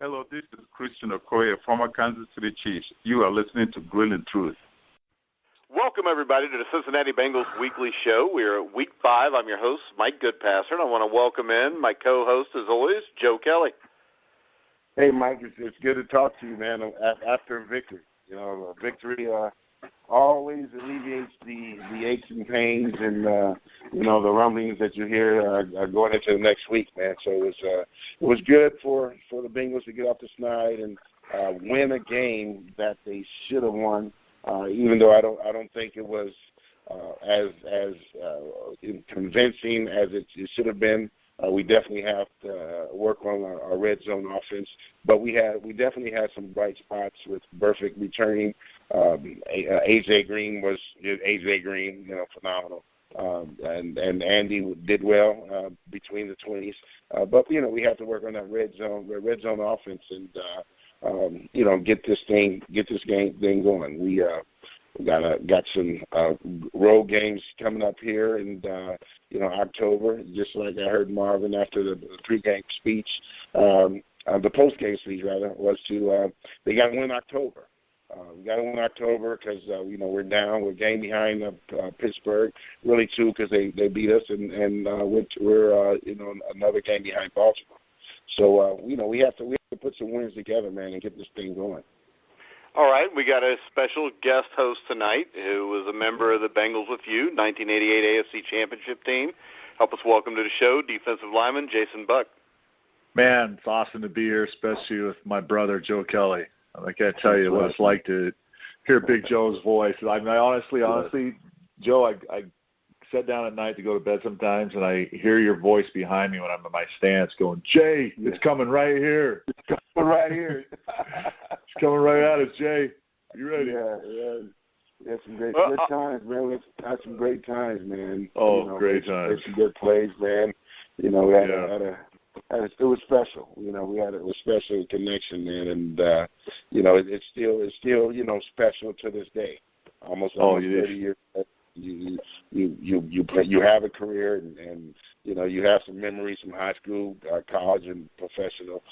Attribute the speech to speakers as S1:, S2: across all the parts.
S1: Hello, this is Christian Okoye, former Kansas City Chiefs. You are listening to Grilling Truth.
S2: Welcome, everybody, to the Cincinnati Bengals Weekly Show. We're at Week 5. I'm your host, Mike Goodpaster, and I want to welcome in my co-host, as always, Joe Kelly.
S3: Hey, Mike, it's good to talk to you, man, after a victory. You know, victory always alleviates the aches and pains and, the rumblings that you hear going into the next week, man. So it was good for the Bengals to get off the snide and win a game that they should have won, even though I don't think it was as convincing as it should have been. We definitely have to work on our red zone offense, but we definitely had some bright spots with Burfict returning. AJ Green was phenomenal, and Andy did well between the 20s. But we have to work on that red zone offense, and get this game going. We got some road games coming up here in October. Just like I heard Marvin after the pregame speech, the postgame speech rather, was they got to win October. We got to win October because we're down. We're a game behind Pittsburgh, really too, because they beat us, and we're another game behind Baltimore. So we have to put some wins together, man, and get this thing going.
S2: All right, we got a special guest host tonight who was a member of the Bengals with You, 1988 AFC Championship team. Help us welcome to the show, defensive lineman Jason Buck.
S4: Man, it's awesome to be here, especially with my brother, Joe Kelly. I can't tell you what it's like to hear Big Joe's voice. I mean, honestly, Joe, I sit down at night to go to bed sometimes, and I hear your voice behind me when I'm in my stance going, Jay, it's coming right here.
S3: It's coming right here.
S4: It's coming right at us, Jay. You ready?
S3: Yeah. We had some good times, man. We had some great times, man.
S4: Great times.
S3: Some good plays, man. We it was special. We had a special connection, man, and it's still special to this day. Almost 30 years. You have a career, and you have some memories from high school, college, and professional.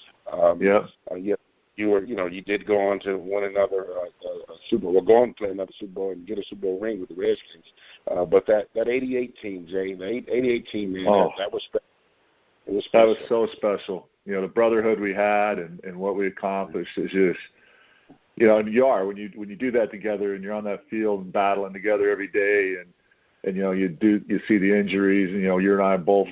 S3: You did go on to win another Super Bowl. Go on to play another Super Bowl and get a Super Bowl ring with the Redskins. But that 88 team, Jay, the 88 team, man, that was special. It was special.
S4: That was so special. The brotherhood we had and what we accomplished is just, and you are when you do that together and you're on that field and battling together every day and you see the injuries and you and I both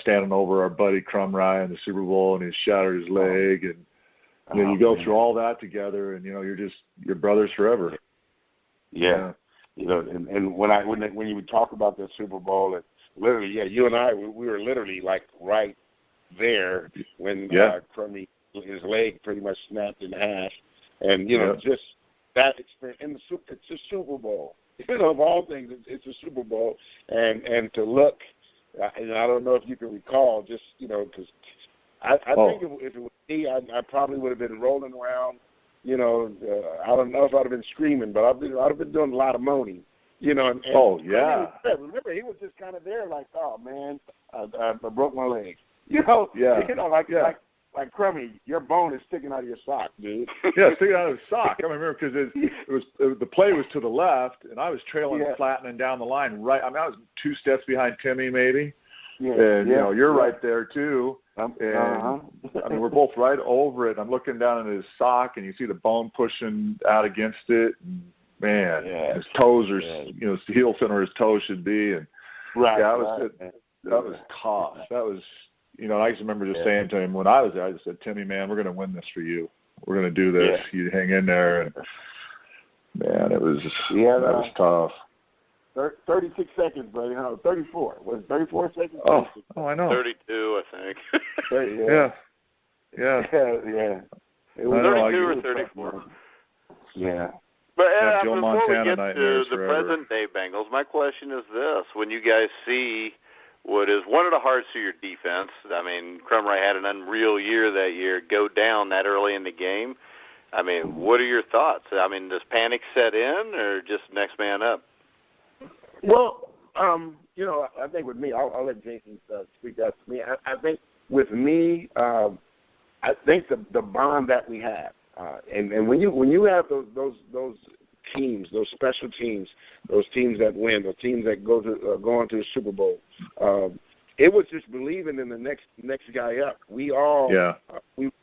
S4: standing over our buddy Crumry in the Super Bowl and he shattered his leg and you go through all that together and you're brothers forever.
S3: Yeah. And when you would talk about the Super Bowl, and literally, you and I, we were literally like right there when Crummy, his leg pretty much snapped in half. And, just that experience. And it's a Super Bowl. Of all things, it's a Super Bowl. And to look, and I don't know if you can recall, just, because I think if it was me, I probably would have been rolling around. I don't know if I'd have been screaming, but I'd have been doing a lot of moaning. Remember, he was just kind of there like, oh, man, I broke my leg. Like Crummy, your bone is sticking out of your sock, dude.
S4: Yeah, sticking out of his sock. I remember because the play was to the left, and I was trailing, flattening down the line. Right, I mean, I was 2 steps behind Timmy, maybe. You're right there too. I mean, we're both right over it. I'm looking down at his sock, and you see the bone pushing out against it. And man, his toes are, his heel center of his toes should be. And that was tough. That was. I just remember just saying to him when I was there, I just said, Timmy, man, we're going to win this for you. We're going to do this. You hang in there. And, man, that was tough.
S3: 36 seconds, buddy. 34. Was it 34 seconds?
S4: Oh, I know.
S2: 32, I think.
S4: Yeah.
S3: It was
S2: 32 or 34.
S3: Yeah.
S2: But before we get to the present-day Bengals, my question is this. When you guys see what is one of the hearts of your defense, I mean, Crumry had an unreal year that year, go down that early in the game. I mean, what are your thoughts? I mean, does panic set in or just next man up?
S3: Well, I think with me, I'll let Jason speak that to me. I think with me, I think the bond that we have, and when you have those teams, those special teams, those teams that win, those teams that go on to the Super Bowl, it was just believing in the next guy up. We were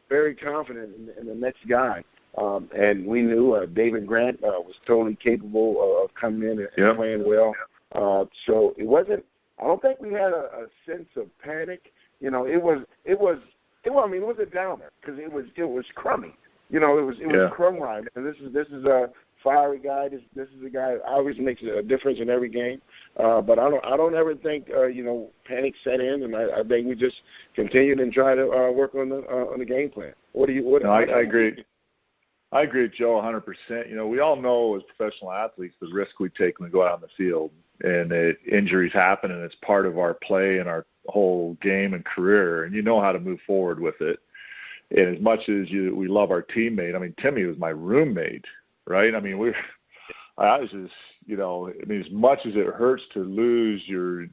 S3: very confident in the next guy, and we knew David Grant was totally capable of coming in and playing well. So it wasn't. I don't think we had a sense of panic. It was a downer because it was crummy. It was crumb ride. And this is a fiery guy. This is a guy that always makes a difference in every game. But I don't ever think panic set in, and I think we just continued and try to work on the game plan. I
S4: agree. I agree with Joe 100%. We all know as professional athletes the risk we take when we go out on the field, and injuries happen, and it's part of our play and our whole game and career, and you know how to move forward with it. And as much as we love our teammate, I mean, Timmy was my roommate, right? I mean, I was just, as much as it hurts to lose your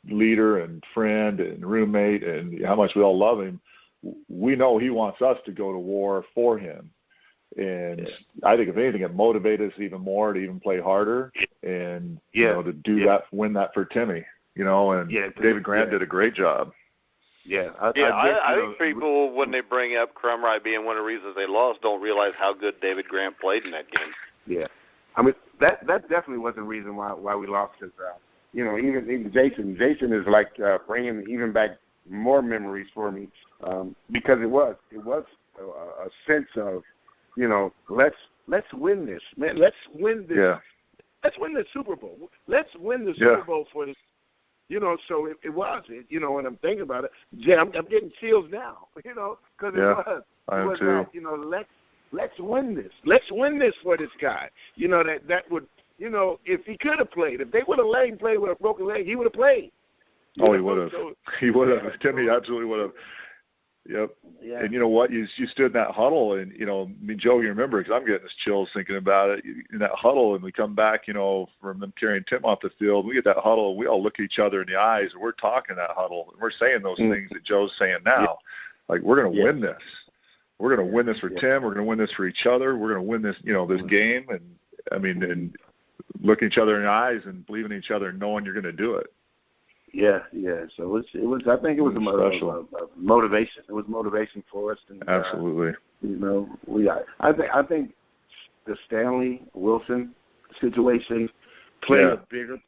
S4: leader and friend and roommate and how much we all love him, we know he wants us to go to war for him. And I think if anything, it motivated us even more to even play harder and to do that, win that for Timmy. And David Grant did a great job.
S2: Yeah, I think people, when they bring up Crumry being one of the reasons they lost, don't realize how good David Grant played in that game.
S3: Yeah, I mean that definitely was the reason why we lost. Because even Jason is like bringing even back more memories for me because it was a sense of let's win this, man. Let's win this. Yeah. Let's win the Super Bowl. Let's win the Super Bowl for this. So it was. When I'm thinking about it, I'm getting chills now. Because it was.
S4: I am too.
S3: Like, let's win this. Let's win this for this guy. That would. If he could have played, if they would have let him play with a broken leg, he would have played.
S4: He would have. He would have. Timmy absolutely would have. Yep. Yeah. And you know what? You stood in that huddle, and Joe, you remember, because I'm getting this chills thinking about it. In that huddle, and we come back, from them carrying Tim off the field. We get that huddle, and we all look each other in the eyes, and we're talking that huddle, and we're saying those things that Joe's saying now. Yeah. Like, we're going to win this. We're going to win this for Tim. We're going to win this for each other. We're going to win this, this game, and looking each other in the eyes and believing in each other, and knowing you're going to do it.
S3: Yeah. So it was. I think it was a motivation. It was motivation for us. And,
S4: absolutely.
S3: I think the Stanley Wilson situation played a bigger.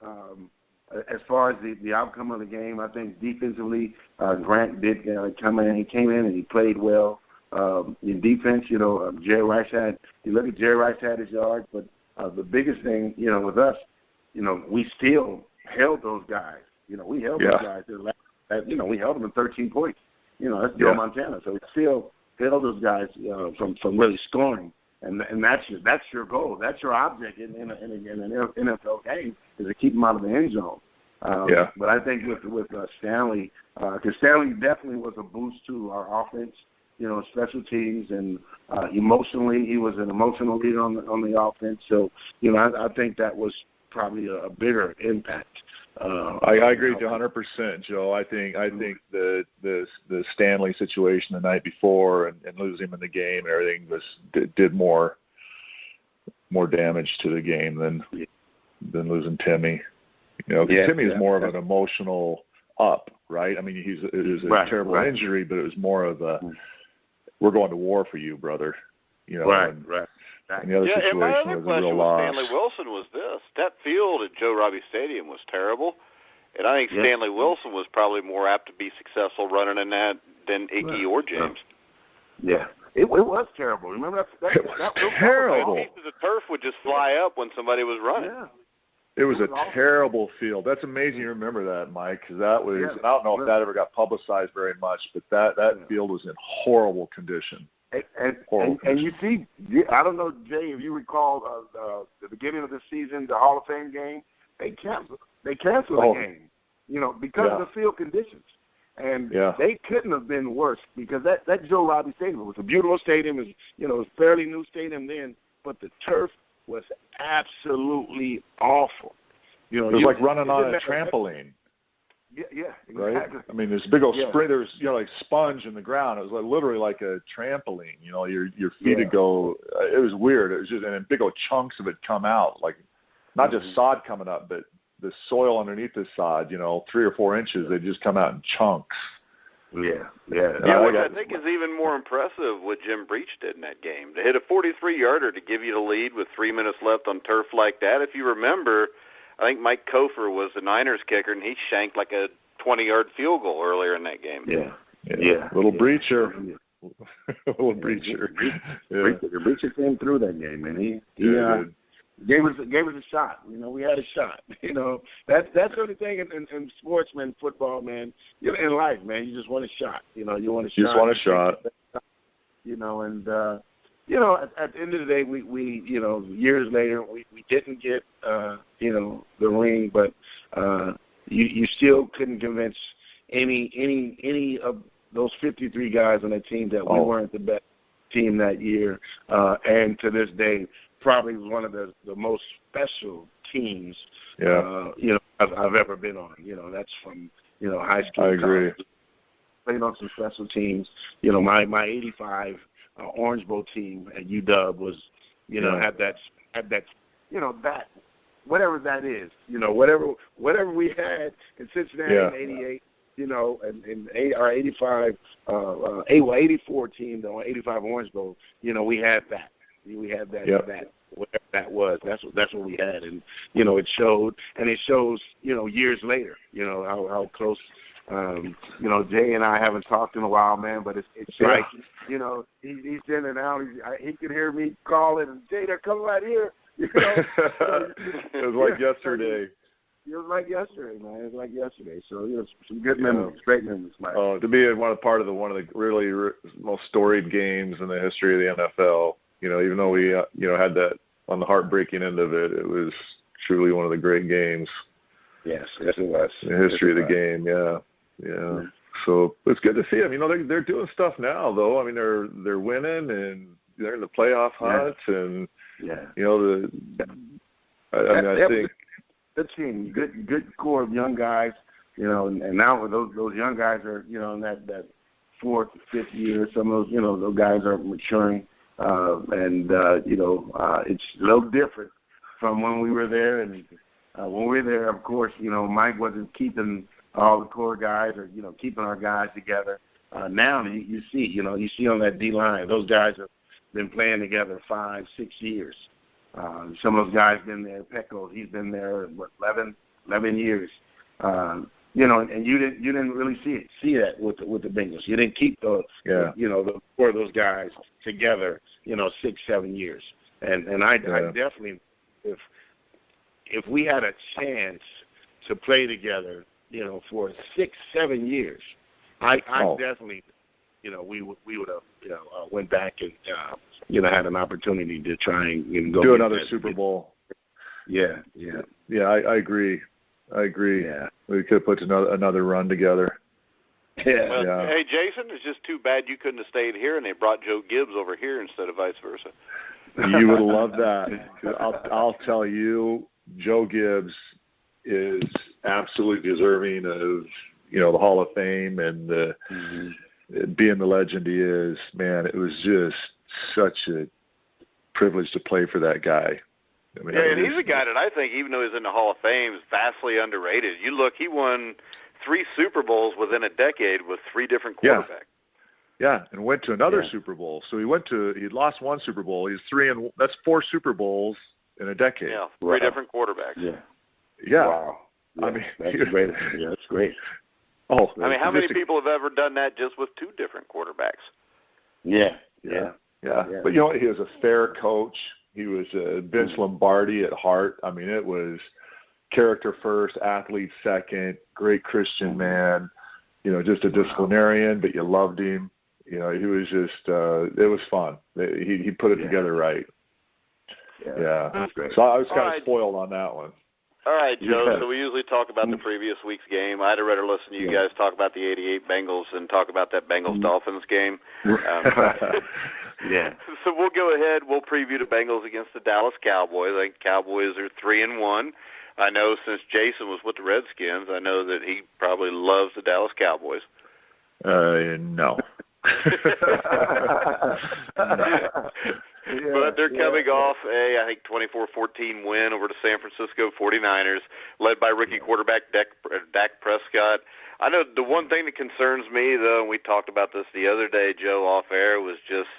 S3: As far as the outcome of the game, I think defensively, Grant did come in. He came in and he played well. In defense, Jerry Rice had. You look at Jerry Rice had his yards, but the biggest thing, with us, we still held those guys. We held those guys. We held them in 13 points. That's Joe Montana. So we still held those guys from really scoring. And that's your goal. That's your object in an NFL game, is to keep them out of the end zone. But I think with Stanley, because Stanley definitely was a boost to our offense, special teams, and emotionally, he was an emotional leader on the offense. So, I think that was probably a bigger impact.
S4: I agree with you 100%, Joe. I think the Stanley situation the night before and losing him in the game and everything did more damage to the game than losing Timmy. Timmy is more of an emotional up, right? I mean, it was a terrible injury, but it was more of a we're going to war for you, brother.
S3: Right.
S4: And the other situation
S2: and my other
S4: was
S2: question
S4: a real
S2: with
S4: loss.
S2: Stanley Wilson was this. That field at Joe Robbie Stadium was terrible, and I think Stanley Wilson was probably more apt to be successful running in that than Iggy or James.
S3: Yeah. It was terrible. Remember that?
S4: It was terrible.
S2: Pieces of turf would just fly up when somebody was running.
S3: Yeah.
S4: It was a terrible field. That's amazing you remember that, Mike, because that was – I don't know if that ever got publicized very much, but that field was in horrible condition.
S3: And you see, I don't know, Jay, if you recall the beginning of the season, the Hall of Fame game, they canceled the game, because of the field conditions. And they couldn't have been worse, because that Joe Robbie Stadium was a beautiful stadium. It was a fairly new stadium then, but the turf was absolutely awful.
S4: It was like running on a trampoline.
S3: Yeah, exactly.
S4: Right? I mean, this big old spring, there's, like sponge in the ground. It was literally like a trampoline, your feet would go, it was weird. It was just, and then big old chunks of it come out, like not just sod coming up, but the soil underneath the sod, 3 or 4 inches, they just come out in chunks.
S3: Yeah.
S2: Which I think is even more impressive what Jim Breach did in that game. To hit a 43-yarder to give you the lead with 3 minutes left on turf like that. If you remember, I think Mike Kofer was the Niners kicker, and he shanked like a 20-yard field goal earlier in that game.
S3: Yeah.
S4: Little Breacher. Little Breacher.
S3: Breacher came through that game, and he gave us a shot. We had a shot. That's the only thing in sportsman football, man. In life, man, you just want a shot. You want a shot.
S4: You just want a shot.
S3: And at the end of the day, we years later, we didn't get the ring, but you still couldn't convince any of those 53 guys on that team that we weren't the best team that year, and to this day, probably one of the most special teams, I've ever been on. That's from high school.
S4: I agree.
S3: Played on some special teams. My '85 Orange Bowl team at UW was, had that that whatever that is, whatever we had in Cincinnati in '88. And our 85, 84 team, the 85 Orange Bowl, we had that. We had that, whatever that was. That's what we had, and it showed, and it shows, years later, how close. Jay and I haven't talked in a while, man, but it's like, he's in and out. He could hear me calling, and Jay, they're coming right here.
S4: It was like yesterday.
S3: It was like yesterday, man. It was like yesterday. So, some good memories, great memories, man.
S4: Oh, to be one of the really most storied games in the history of the NFL. Even though we, had that on the heartbreaking end of it, it was truly one of the great games.
S3: Yes, it was.
S4: In the history of the game, yeah. So it's good to see them. They're doing stuff now, though. I mean, they're winning and they're in the playoff hunt, and I think.
S3: Good team, good core of young guys, and now those young guys are, in that 4th, 5th year. Some of those guys are maturing, and it's a little different from when we were there. And when we were there, of course, Mike wasn't keeping all the core guys or keeping our guys together. Now you see on that D line, those guys have been playing together 5, 6 years. Some of those guys been there. Pecco, he's been there 11 years. And you didn't really see that with the Bengals. You didn't keep the 4 of those guys together 6, 7 years. And I definitely, if we had a chance to play together for 6, 7 years, I definitely. We would have, went back and, had an opportunity to try and go
S4: do another Super Bowl.
S3: Yeah.
S4: I agree. Yeah, we could have put another run together.
S3: Yeah.
S2: Well, hey, Jason, it's just too bad you couldn't have stayed here and they brought Joe Gibbs over here instead of vice versa.
S4: You would love that. I'll tell you, Joe Gibbs is absolutely deserving of the Hall of Fame and being the legend he is. Man, it was just such a privilege to play for that guy. I mean,
S2: and he's a guy that I think, even though he's in the Hall of Fame, is vastly underrated. You look, he won 3 Super Bowls within a decade with 3 different quarterbacks.
S4: Yeah, and went to another Super Bowl. So he lost 1 Super Bowl. He's 3 that's 4 Super Bowls in a decade.
S2: Yeah, 3 different quarterbacks.
S4: Yeah.
S3: Wow.
S4: Yeah. I mean,
S3: that's great. Yeah, that's great.
S4: Oh,
S2: I mean, how many people have ever done that just with 2 different quarterbacks?
S3: Yeah.
S4: But he was a fair coach. He was Vince Lombardi at heart. I mean, it was character first, athlete second, great Christian man. Just a disciplinarian, but you loved him. He was just. It was fun. He put it together right. Yeah.
S3: That's great.
S4: So I was kind of spoiled on that one.
S2: All right, Joe, so we usually talk about the previous week's game. I'd rather listen to you guys talk about the 88 Bengals and talk about that Bengals-Dolphins game. So we'll go ahead. We'll preview the Bengals against the Dallas Cowboys. I think Cowboys are 3-1. I know since Jason was with the Redskins, I know that he probably loves the Dallas Cowboys.
S4: No.
S2: But they're coming off I think 24-14 win over the San Francisco 49ers, led by rookie quarterback Dak Prescott. I know the one thing that concerns me, though, and we talked about this the other day, Joe, off air, was just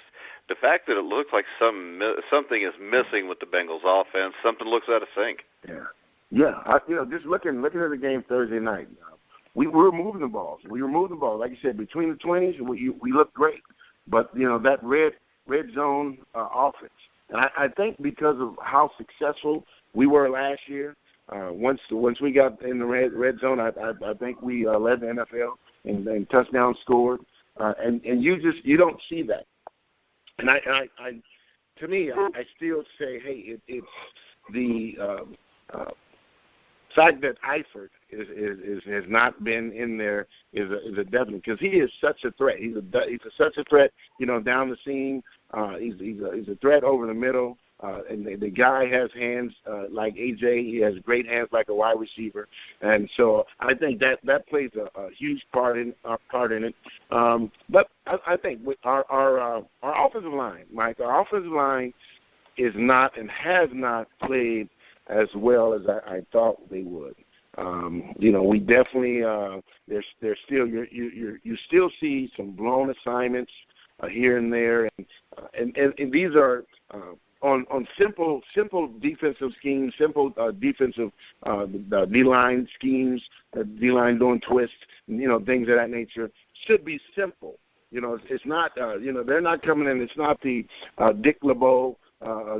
S2: the fact that it looks like something is missing with the Bengals offense. Something looks out of sync.
S3: Just looking at the game Thursday night, we were moving the balls. Like you said, between the 20s, we looked great. But that red zone offense, and I think because of how successful we were last year, once we got in the red zone, I think we led the NFL in touchdowns scored, and you don't see that. And I to me, I still say, hey, it's the fact that Eifert has not been in there is a definite, because he is such a threat. He's such a threat, down the seam. He's a threat over the middle. And the guy has hands like AJ. He has great hands like a wide receiver, and so I think that plays a huge part in it. But I think with our offensive line, Mike, our offensive line is not and has not played as well as I thought they would. We definitely there's still you still see some blown assignments here and there, and these are on simple defensive schemes, simple defensive D-line schemes, D-line doing twists, things of that nature should be simple. It's not they're not coming in. It's not the Dick LeBeau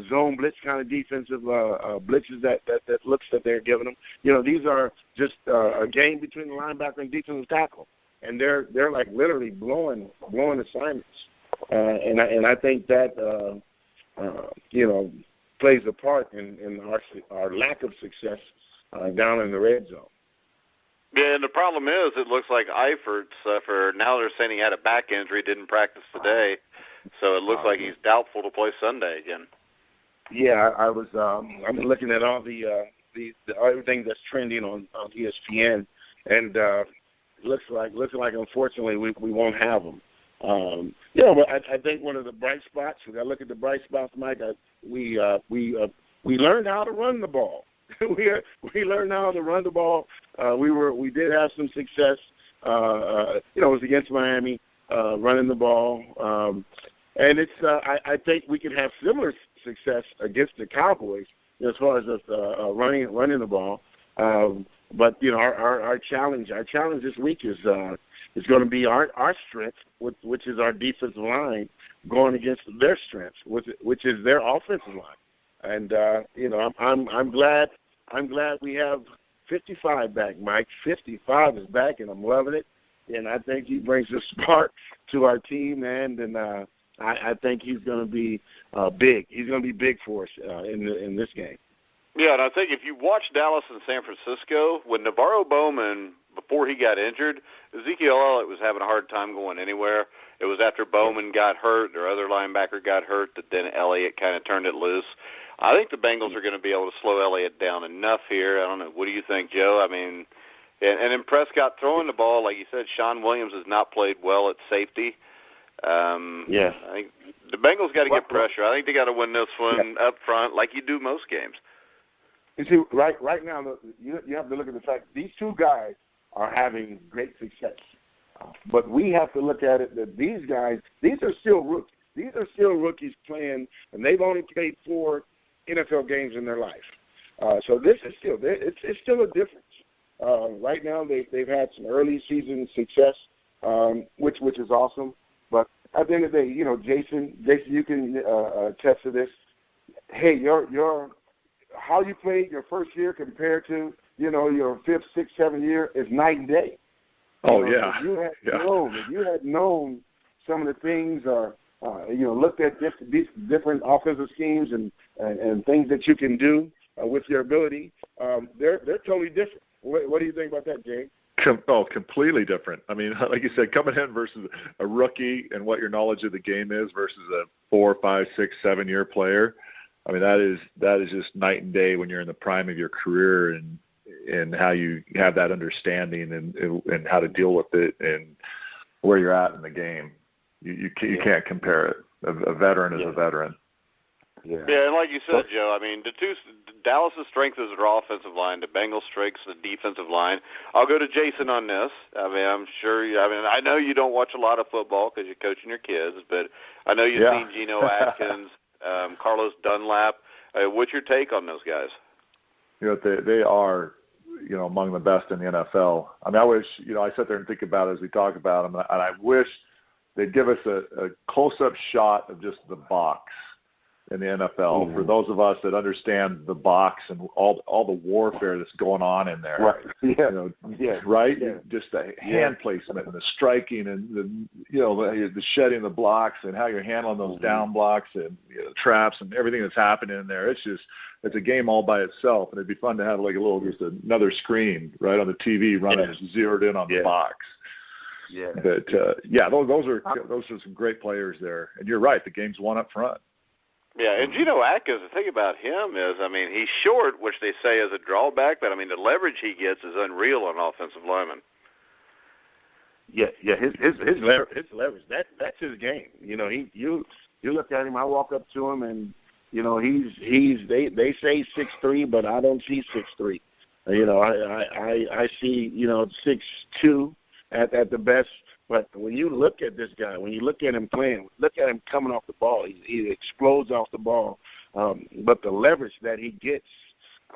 S3: zone blitz kind of defensive blitzes that looks that they're giving them. These are just a game between the linebacker and defensive tackle, and they're like literally blowing assignments. And I think that plays a part in our lack of success down in the red zone.
S2: Yeah, and the problem is it looks like Eifert, now they're saying he had a back injury, didn't practice today, so it looks like he's doubtful to play Sunday again.
S3: Yeah, I've been looking at all the everything that's trending on ESPN, and looks like unfortunately we won't have them. But I think one of the bright spots, when I look at the bright spots, Mike, we learned how to run the ball. we learned how to run the ball. We did have some success. It was against Miami, running the ball. And it's I think we can have similar success against the Cowboys as far as us running the ball. But our challenge this week is going to be our strength, which is our defensive line, going against their strength, which is their offensive line. And I'm glad we have 55 back, Mike. 55 is back, and I'm loving it. And I think he brings a spark to our team, and I think he's going to be big. He's going to be big for us in this game.
S2: Yeah, and I think if you watch Dallas and San Francisco, when Navarro Bowman, before he got injured, Ezekiel Elliott was having a hard time going anywhere. It was after Bowman got hurt, their other linebacker got hurt, that then Elliott kind of turned it loose. I think the Bengals are going to be able to slow Elliott down enough here. I don't know. What do you think, Joe? I mean, and in Prescott throwing the ball, like you said, Sean Williams has not played well at safety. I think the Bengals got to get pressure. I think they got to win this one up front like you do most games.
S3: You see, right now, you have to look at the fact these two guys are having great success. But we have to look at it that these guys, these are still rookies. These are still rookies playing, and they've only played 4 NFL games in their life. So this is still, it's still a difference. Right now, they've had some early season success, which is awesome. But at the end of the day, Jason, you can attest to this. Hey, your how you played your first year compared to, your 5th, 6th, 7th year is night and day. If you had known some of the things or, looked at different offensive schemes and things that you can do with your ability, they're totally different. What do you think about that, Jay?
S4: Completely different. I mean, like you said, coming in versus a rookie and what your knowledge of the game is versus a 4, 5, 6, 7 year player. I mean, that is just night and day when you're in the prime of your career and how you have that understanding and how to deal with it and where you're at in the game. You can't compare it. A veteran is a veteran.
S2: Yeah, and like you said, Joe, I mean, Dallas' strength is their offensive line. The Bengals' strength is the defensive line. I'll go to Jason on this. I mean, I'm sure. I know you don't watch a lot of football because you're coaching your kids, but I know you've seen Geno Atkins, Carlos Dunlap. What's your take on those guys?
S4: They are, among the best in the NFL. I mean, I wish, I sit there and think about it as we talk about them, and I wish they'd give us a close-up shot of just the box in the NFL for those of us that understand the box and all the warfare that's going on in there.
S3: Right.
S4: Right? Yeah. Just the hand placement and the striking and the shedding the blocks and how you're handling those down blocks and traps and everything that's happening in there. It's a game all by itself, and it'd be fun to have just another screen right on the TV running zeroed in on the box. Yeah. But those are some great players there. And you're right, the game's won up front.
S2: Yeah, and Geno Atkins, the thing about him is, I mean, he's short, which they say is a drawback, but, I mean, the leverage he gets is unreal on offensive linemen.
S3: Yeah, his leverage, that's his game. You look at him, I walk up to him, and, they say 6'3", but I don't see 6'3". I see, 6'2". At the best, but when you look at this guy, when you look at him playing, look at him coming off the ball, he explodes off the ball. But the leverage that he gets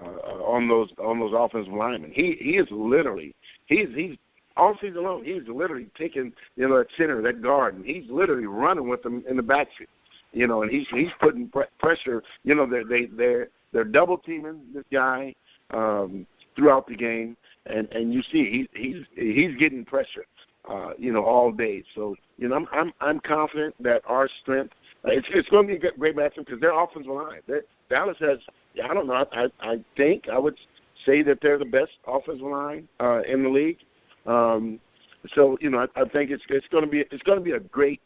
S3: on those offensive linemen, he is literally he's all season long. He's literally taking that center, that guard, and he's literally running with them in the backfield. And he's putting pressure. They're double teaming this guy throughout the game. And you see he's getting pressure, all day. So I'm confident that our strength it's going to be a great matchup because their offensive line. Dallas has I don't know I think I would say that they're the best offensive line in the league. So I think it's going to be a great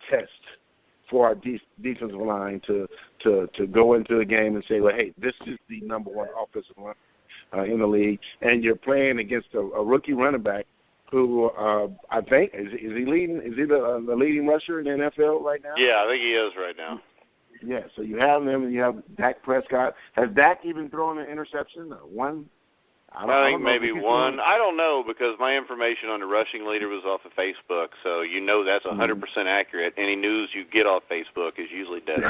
S3: test for our defensive line to go into the game and say, well, hey, this is the number one offensive line in the league, and you're playing against a rookie running back who I think is he leading? Is he the leading rusher in the NFL right now?
S2: Yeah, I think he is right now.
S3: Yeah, so you have him, and you have Dak Prescott. Has Dak even thrown an interception? One?
S2: I think maybe one. I don't know because my information on the rushing leader was off of Facebook, so that's 100% accurate. Any news you get off Facebook is usually dead.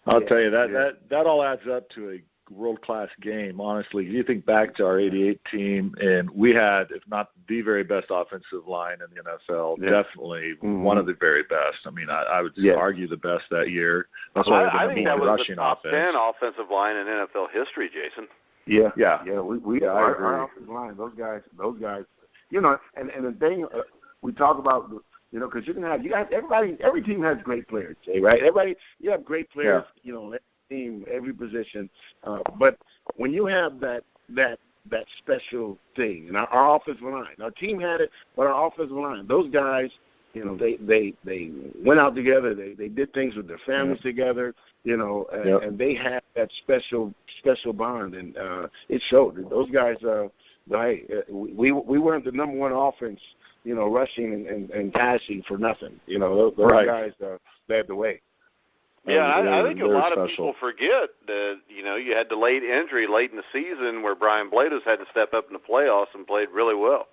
S4: I'll tell you that all adds up to a world-class game, honestly. You think back to our 88 team, and we had, if not the very best offensive line in the NFL, definitely one of the very best. I mean, I would argue the best that year. That's why
S2: I think that was the top 10 offensive line in NFL history, Jason.
S3: Yeah. Our offensive line, those guys. And the thing we talk about, because every team has great players, right? You have great players, team, every position, but when you have that special thing, and our offensive line, our team had it, but our offensive line, those guys, they went out together, they did things with their families together, and they had that special bond, and it showed. Those guys, we weren't the number one offense, rushing and passing for nothing. Those guys led the way.
S2: Yeah, I think a lot of people forget that, you had delayed injury late in the season where Brian Blados had to step up in the playoffs and played really well.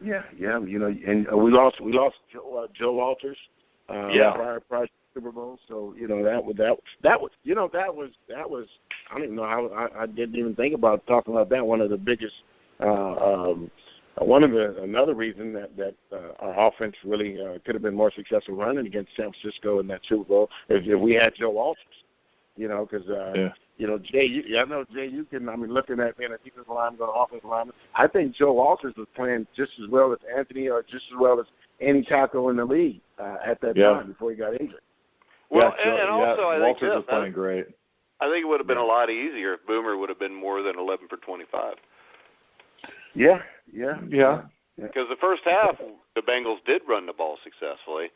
S3: Yeah, and we lost Joe Walters prior to Super Bowl, so that was I don't even know how I didn't even think about talking about that. One of the biggest another reason that our offense really could have been more successful running against San Francisco in that Super Bowl if we had Joe Walters, because Jay, I know Jay, you can. I mean, looking at being a defensive lineman or offensive lineman, I think Joe Walters was playing just as well as Anthony or just as well as any tackle in the league at that time before he got injured.
S2: Well, and also I think
S4: Walters was playing great.
S2: I think it would have been a lot easier if Boomer would have been more than 11 for 25.
S3: Yeah.
S2: Because the first half, the Bengals did run the ball successfully,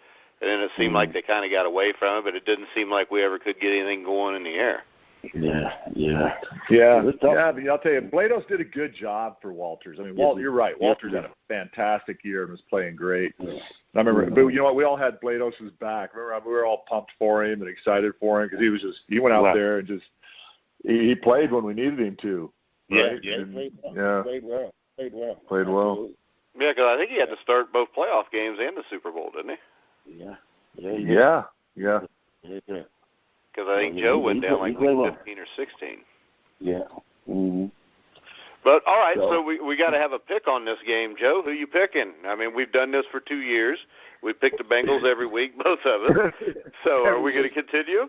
S2: and then it seemed like they kind of got away from it, but it didn't seem like we ever could get anything going in the air.
S4: Yeah. But I'll tell you, Blados did a good job for Walters. I mean, you're right. Walters had a fantastic year and was playing great. Yeah. I remember, but you know what? We all had Blados's back. Remember, we were all pumped for him and excited for him because he went out there and just he played when we needed him to. Right?
S3: Yeah, he played well.
S4: Played well.
S2: Yeah, because I think he had to start both playoff games and the Super Bowl, didn't he?
S3: Yeah.
S2: Because I think Joe went down like 15 or 16.
S3: Yeah. Mm-hmm.
S2: But, all right, so we got to have a pick on this game. Joe, who you picking? I mean, we've done this for 2 years. We pick the Bengals every week, both of us. So are we going to continue?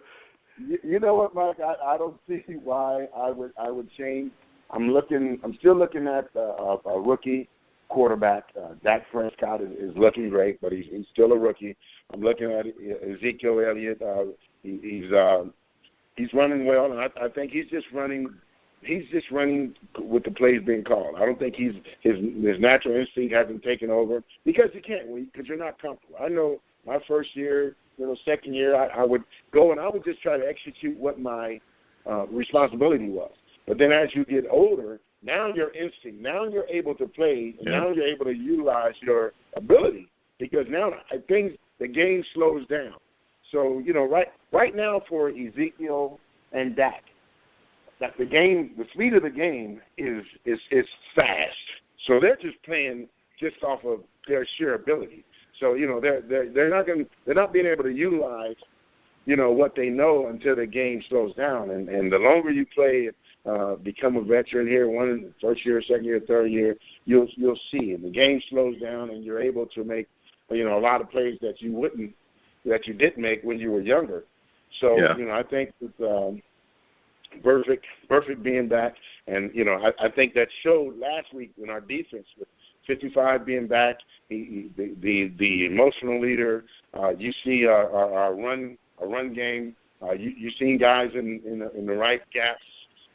S3: You know what, Mike? I don't see why I would change. I'm still looking at a rookie quarterback. Dak Prescott is looking great, but he's still a rookie. I'm looking at Ezekiel Elliott. He's running well, and I think he's just running with the plays being called. I don't think his natural instinct hasn't taken over because you can't, because you're not comfortable. I know my first year, second year, I would go and I would just try to execute what my responsibility was. But then as you get older, now your instinct, now you're able to play, and now you're able to utilize your ability because now the game slows down. So, right now for Ezekiel and Dak, that the speed of the game is fast. So they're just playing just off of their sheer ability. So, they're not being able to utilize, what they know until the game slows down. And the longer you play, become a veteran here, first year, second year, third year, you'll see. And the game slows down and you're able to make, a lot of plays that you didn't make when you were younger. So, I think with Perfect being back, and, I think that showed last week in our defense with 55 being back, the emotional leader. You see our run game. You seen guys in the right gaps,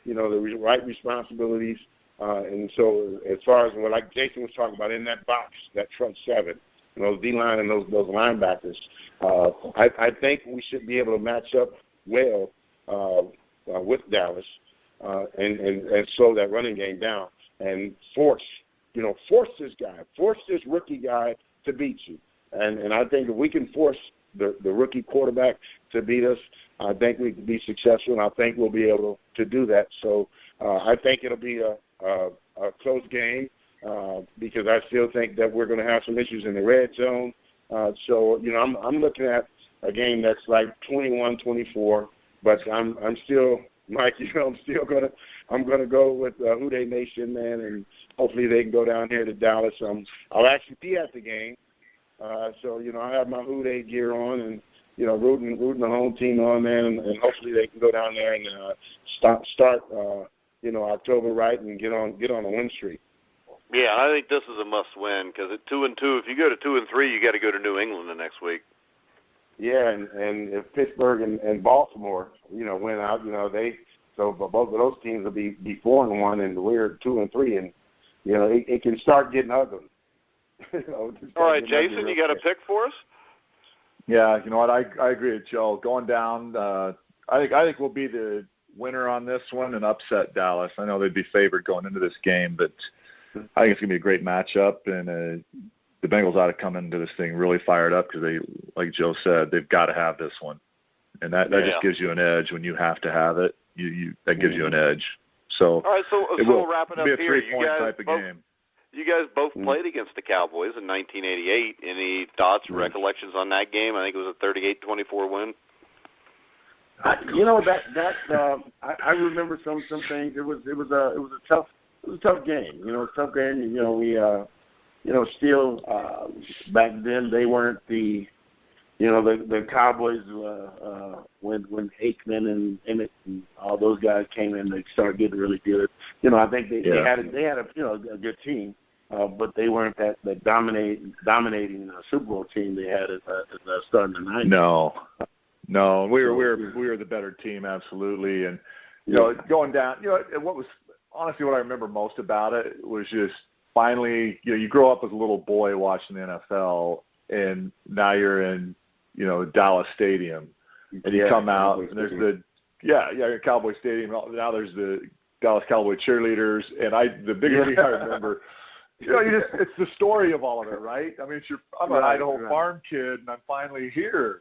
S3: the right responsibilities. And so as far as like Jason was talking about in that box, that front seven, those D-line and those linebackers, I think we should be able to match up well with Dallas and slow that running game down and force this rookie guy to beat you. And I think if we can force the rookie quarterback to beat us, I think we can be successful, and I think we'll be able to do that. So I think it'll be a close game because I still think that we're going to have some issues in the red zone. So I'm looking at a game that's like 21-24, but I'm still, Mike, I'm gonna go with Houday Nation, man, and hopefully they can go down here to Dallas. I'll actually be at the game, so I have my Houday gear on and rooting the home team on, man, and hopefully they can go down there and start October right and get on a win streak.
S2: Yeah, I think this is a must-win because at 2-2, if you go to 2-3, you got to go to New England the next week.
S3: Yeah, and if Pittsburgh and Baltimore, win out, so both of those teams will be 4-1, and we're 2-3, and it can start getting ugly.
S2: All right, Jason, you got a pick for us?
S4: Yeah, you know what? I agree with Joe. Going down, I think we'll be the winner on this one and upset Dallas. I know they'd be favored going into this game, but I think it's going to be a great matchup, and the Bengals ought to come into this thing really fired up because they, like Joe said, they've got to have this one, and that just gives you an edge when you have to have it. That gives you an edge. So
S2: all right, so we'll wrap it up
S4: here.
S2: Be a
S4: 3-point type of game.
S2: You guys both played against the Cowboys in 1988. Any thoughts or recollections on that game? I think it was a 38-24 win.
S3: I remember some things. It was a tough game. A tough game. We still back then they weren't the Cowboys when Aikman and Emmett and all those guys came in, they started getting really good. I think they had a good team, but they weren't that dominating Super Bowl team they had as starting the 90s.
S4: No, we were the better team, absolutely. And going down, what I remember most about it was just finally, you grow up as a little boy watching the NFL, and now you're in Dallas Stadium, and you come out and there's Cowboy Stadium. Now there's the Dallas Cowboy cheerleaders, and the biggest thing I remember, it's the story of all of it, right? I mean, I'm an Idaho farm kid, and I'm finally here.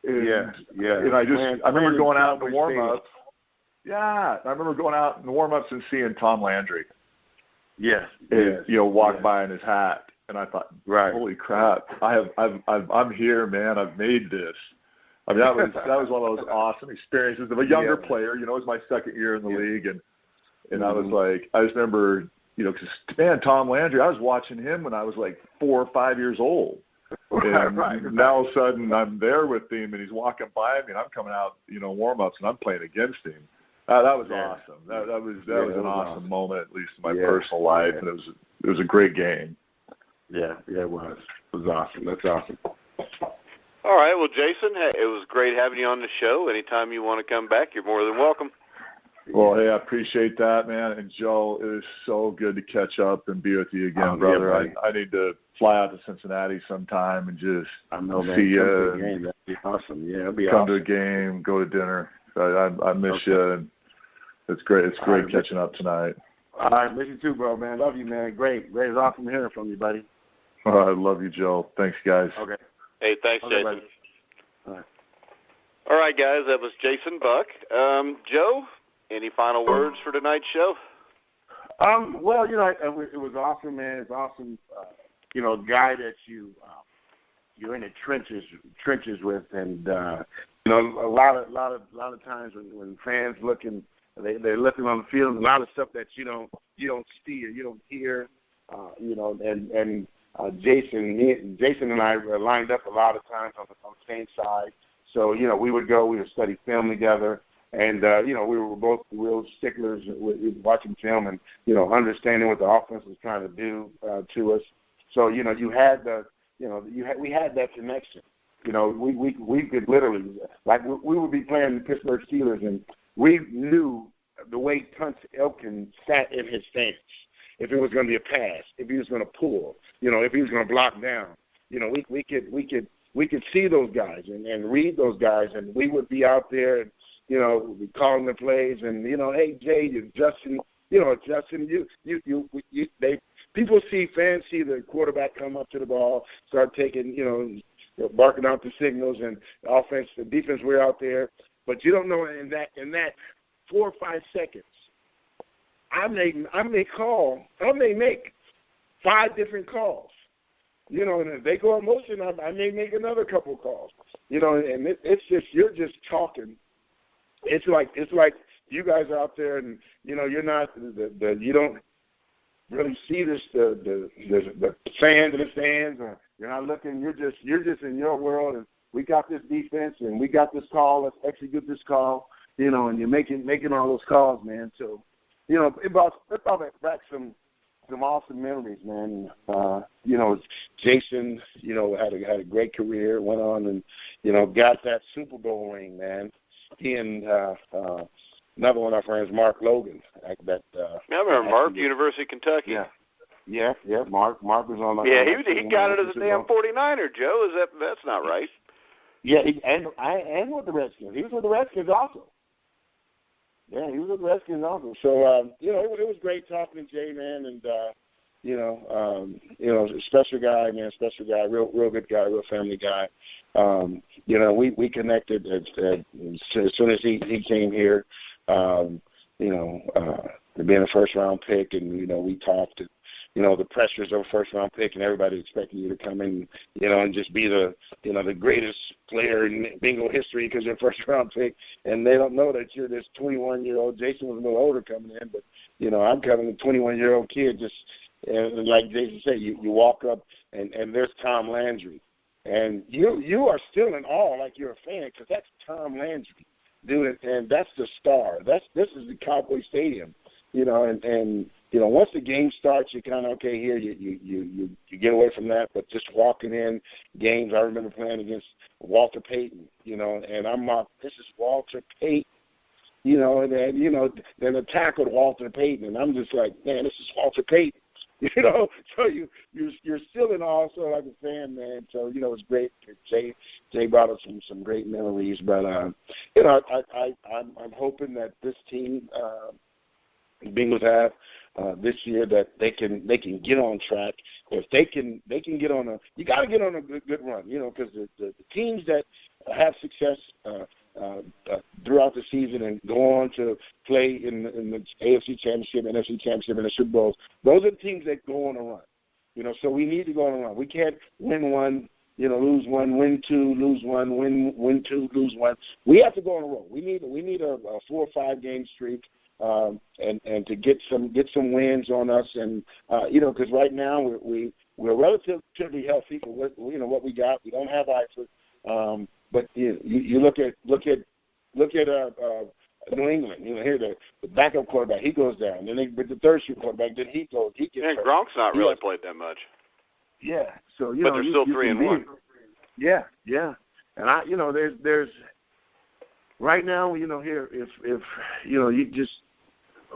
S4: And, I remember going out in the warm-ups. Yeah, I remember going out in the warm-ups and seeing Tom Landry.
S3: Yes.
S4: And, walk by in his hat. And I thought, holy crap, I'm here, man. I've made this. I mean, that was one of those awesome experiences of a younger player. It was my second year in the league. And I was like, I just remember, because, man, Tom Landry, I was watching him when I was like 4 or 5 years old. And now all of a sudden I'm there with him, and he's walking by me, and I'm coming out, warm-ups, and I'm playing against him. That was awesome. That was an awesome moment, at least in my personal life, and it was a great game.
S3: Yeah, it was. It was awesome. That's awesome.
S2: All right, well, Jason, it was great having you on the show. Anytime you want to come back, you're more than welcome.
S4: Well, hey, I appreciate that, man. And, Joe, it was so good to catch up and be with you again, brother. I need to fly out to Cincinnati sometime and just see you.
S3: That'd be awesome. Yeah, it'd be
S4: come to a game, go to dinner. I miss you. And it's great. It's great catching up tonight.
S3: All right, miss you too, bro, man. Love you, man. Great. It's awesome hearing from you, buddy.
S4: All right, love you, Joe. Thanks, guys.
S3: Okay.
S2: Hey, thanks, Jason.
S3: Buddy.
S2: All right, guys, that was Jason Buck. Joe, any final words for tonight's show?
S3: Well, it was awesome, man. It's awesome, guy that you're in the trenches with, and a lot of times when fans looking, they're looking on the field, a lot of stuff that you don't see or you don't hear, and Jason and I were lined up a lot of times on the same side. So, we would study film together, and, we were both real sticklers with watching film and, understanding what the offense was trying to do to us. So, we had that connection. We could literally, like we would be playing the Pittsburgh Steelers, and we knew the way Tunch Elkin sat in his stance. If it was going to be a pass, if he was going to pull, if he was going to block down, we could see those guys and read those guys, and we would be out there and, we calling the plays and, hey, Jay, Justin, people fans see the quarterback come up to the ball, start taking, barking out the signals, and the defense, we're out there, but you don't know in that 4 or 5 seconds, I may make 5 different calls. And if they go in motion, I may make another couple calls. And it's just, you're just talking. It's like you guys are out there, and you're not you don't really see the fans in the stands, or you're not looking. You're just in your world, and we got this defense, and we got this call. Let's execute this call. And you're making all those calls, man. So, it brought back some awesome memories, man. Jason, had a great career, went on and, got that Super Bowl ring, man. He and another one of our friends, Mark Logan. I
S2: remember Mark, University of Kentucky.
S3: Yeah, Mark was on the
S2: he got it as a damn 49er, Joe. That's not right.
S3: Yeah, and with the Redskins. He was with the Redskins also. Yeah, he was with the Redskins also. So, it was great talking to Jay, man, and, special guy, man, real good guy, real family guy. We connected as soon as he came here, being a first-round pick, and, we talked, and, the pressures of a first-round pick, and everybody expecting you to come in, and just be the greatest player in Bengal history because you're a first-round pick, and they don't know that you're this 21-year-old. Jason was a little older coming in, but, I'm coming a 21-year-old kid, just like Jason said, you walk up, and there's Tom Landry, and you are still in awe like you're a fan, because that's Tom Landry, dude, and that's the star. This is the Cowboy Stadium, and once the game starts, you kind of, okay, here, you get away from that, but just walking in games, I remember playing against Walter Payton, and I'm this is Walter Payton, and then the tackled Walter Payton, and I'm just like, man, this is Walter Payton, So you're still in awe, so like a fan, man. So it's great. Jay brought us some great memories, but I'm hoping that this team, Bengals have this year, that they can get on track. If they can get on you got to get on a good run, because the teams that have success throughout the season and go on to play in the AFC Championship, NFC Championship, and the Super Bowls, those are the teams that go on a run. So we need to go on a run. We can't win one, lose one, win two, lose one, win two, lose one. We have to go on a roll. We need a 4 or 5 game streak. And to get some wins on us, and because right now we're relatively healthy for what we got. We don't have Eifert, but you look at New England. Here the backup quarterback, he goes down. Then with the third string quarterback, then he gets.
S2: And Gronk's not really played that much.
S3: Yeah, so
S2: but they're still 3-1.
S3: Yeah, and there's right now, here if you just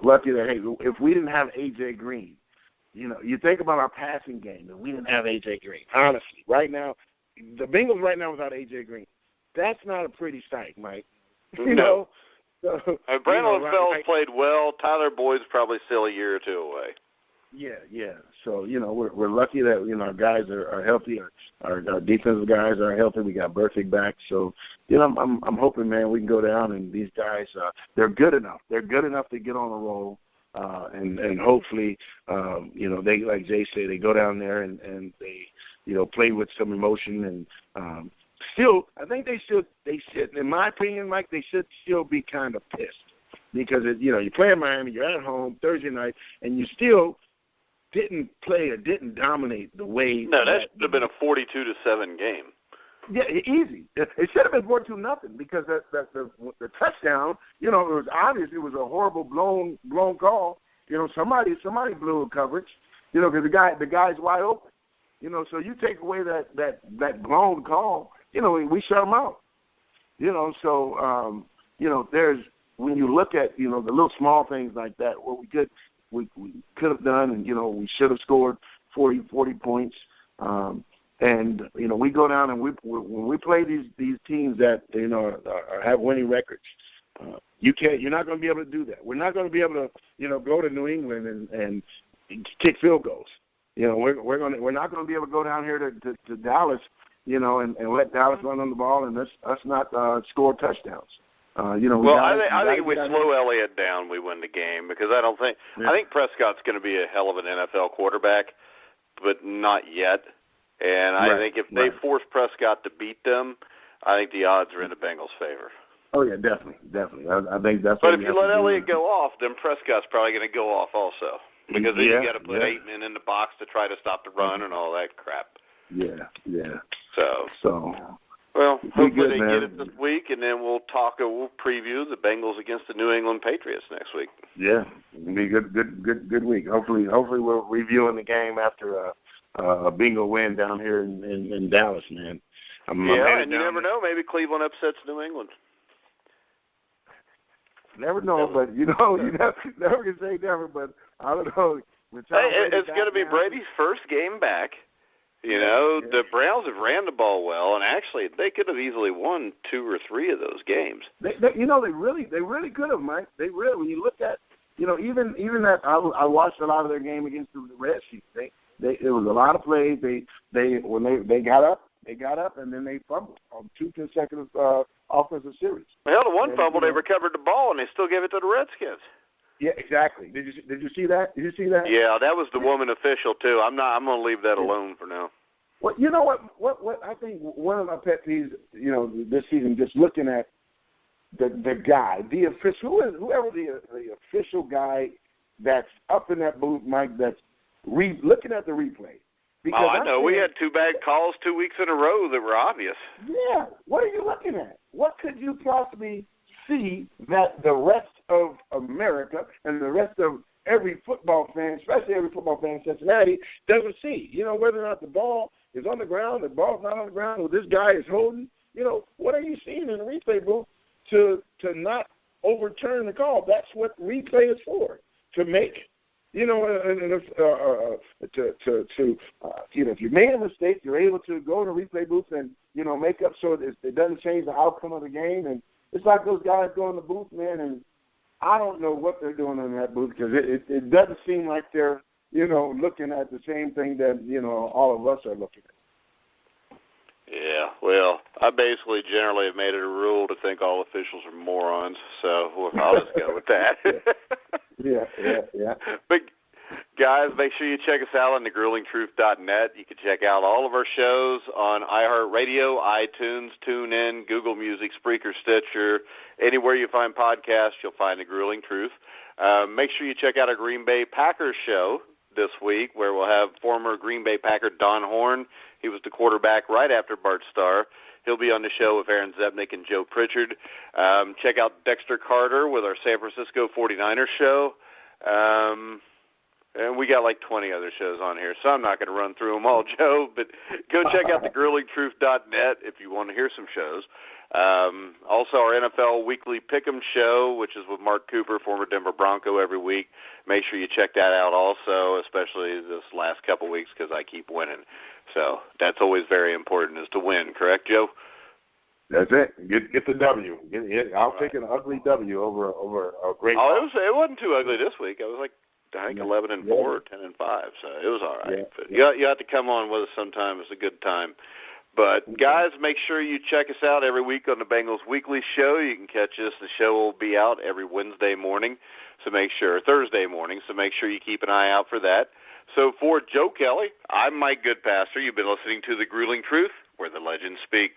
S3: lucky that, hey, if we didn't have A.J. Green, you think about our passing game, and we didn't have A.J. Green. Honestly, right now, the Bengals right now without A.J. Green, that's not a pretty sight, Mike.
S2: No. So, Brandon Fells played well. Tyler Boyd's probably still a year or two away.
S3: Yeah. So, we're lucky that, our guys are healthy. Our defensive guys are healthy. We got Burfict back. So, I'm hoping, man, we can go down, and these guys, they're good enough. They're good enough to get on a roll. And hopefully, they, like Jay said, they go down there and they, play with some emotion. And still, I think they should, in my opinion, Mike, they should still be kind of pissed. Because, you play in Miami, you're at home Thursday night, and you still didn't play or didn't dominate the way.
S2: No, that should have been a 42-7 game.
S3: Yeah, easy. It should have been 4-2-0 because the touchdown, it was obvious it was a horrible blown call. Somebody blew a coverage, because the guy's wide open. So you take away that blown call, we shut them out. So there's, when you look at, the little small things like that, what we could have done, and, we should have scored 40 points. And, we go down and when we play these teams that, have winning records, you're not going to be able to do that. We're not going to be able to, go to New England and kick field goals. We're not going to be able to go down here to Dallas, and let Dallas run on the ball and us not score touchdowns. I think if we slow Elliott down, we win the game, because I think Prescott's going to be a hell of an NFL quarterback, but not yet. And I think if they force Prescott to beat them, I think the odds are in the Bengals' favor. Oh yeah, definitely. I think that's. But if you let Elliott go off, then Prescott's probably going to go off also, because then you got to put 8 men in the box to try to stop the run and all that crap. Yeah. So. Well, hopefully they get it this week, and then we'll preview the Bengals against the New England Patriots next week. Yeah, it'll be a good week. Hopefully we're reviewing the game after a bingo win down here in Dallas, man. And you never know. Maybe Cleveland upsets New England. Never know, but you never can say never. But I don't know. It's going to be Brady's first game back. The Browns have ran the ball well, and actually they could have easily won 2 or 3 of those games. They really could have, Mike. They really, when you look at, even that, I watched a lot of their game against the Redskins. It was a lot of plays. When they got up, and then they fumbled on 2 consecutive offensive series. Well, the one fumble, they recovered the ball, and they still gave it to the Redskins. Yeah, exactly. Did you see that? Yeah, that was the woman official too. I'm going to leave that alone for now. Well, you know what I think one of my pet peeves, this season, just looking at the guy, the official, whoever the official guy that's up in that booth, Mike, that's looking at the replay. Because I know. We had 2 bad calls 2 weeks in a row that were obvious. Yeah. What are you looking at? What could you possibly see that the rest of America and the rest of every football fan, especially every football fan in Cincinnati, doesn't see? Whether or not the ball is on the ground, the ball's not on the ground, or this guy is holding. What are you seeing in the replay booth to not overturn the call? That's what replay is for, to make you know, and if, you know, if you made a mistake, you're able to go in the replay booth and, you know, make up so it doesn't change the outcome of the game. And it's like those guys go in the booth, man, and I don't know what they're doing in that booth because it doesn't seem like they're, you know, looking at the same thing that, you know, all of us are looking at.
S2: Yeah, well, I basically generally have made it a rule to think all officials are morons, so I'll just go with that.
S3: Yeah.
S2: But, guys, make sure you check us out on thegruelingtruth.net. You can check out all of our shows on iHeartRadio, iTunes, TuneIn, Google Music, Spreaker, Stitcher. Anywhere you find podcasts, you'll find The Grueling Truth. Make sure you check out our Green Bay Packers show this week, where we'll have former Green Bay Packer Don Horn. He was the quarterback right after Bart Starr. He'll be on the show with Aaron Zepnick and Joe Pritchard. Check out Dexter Carter with our San Francisco 49ers show. And we got like 20 other shows on here, so I'm not going to run through them all, Joe. But go check out thegruelingtruth.net if you want to hear some shows. Also, our NFL Weekly Pick'em show, which is with Mark Cooper, former Denver Bronco, every week. Make sure you check that out also, especially this last couple weeks because I keep winning. So that's always very important, is to win. Correct, Joe?
S3: That's it. Get the W. I'll take an ugly W over a great.
S2: Oh, it wasn't too ugly this week. I was like, I think 11-4 or 10-5, so it was all right. But you have to come on with us sometime. It's a good time. But, guys, make sure you check us out every week on the Bengals Weekly Show. You can catch us. The show will be out every Thursday morning, so make sure you keep an eye out for that. So for Joe Kelly, I'm Mike Goodpaster. You've been listening to The Grueling Truth, where the legends speak.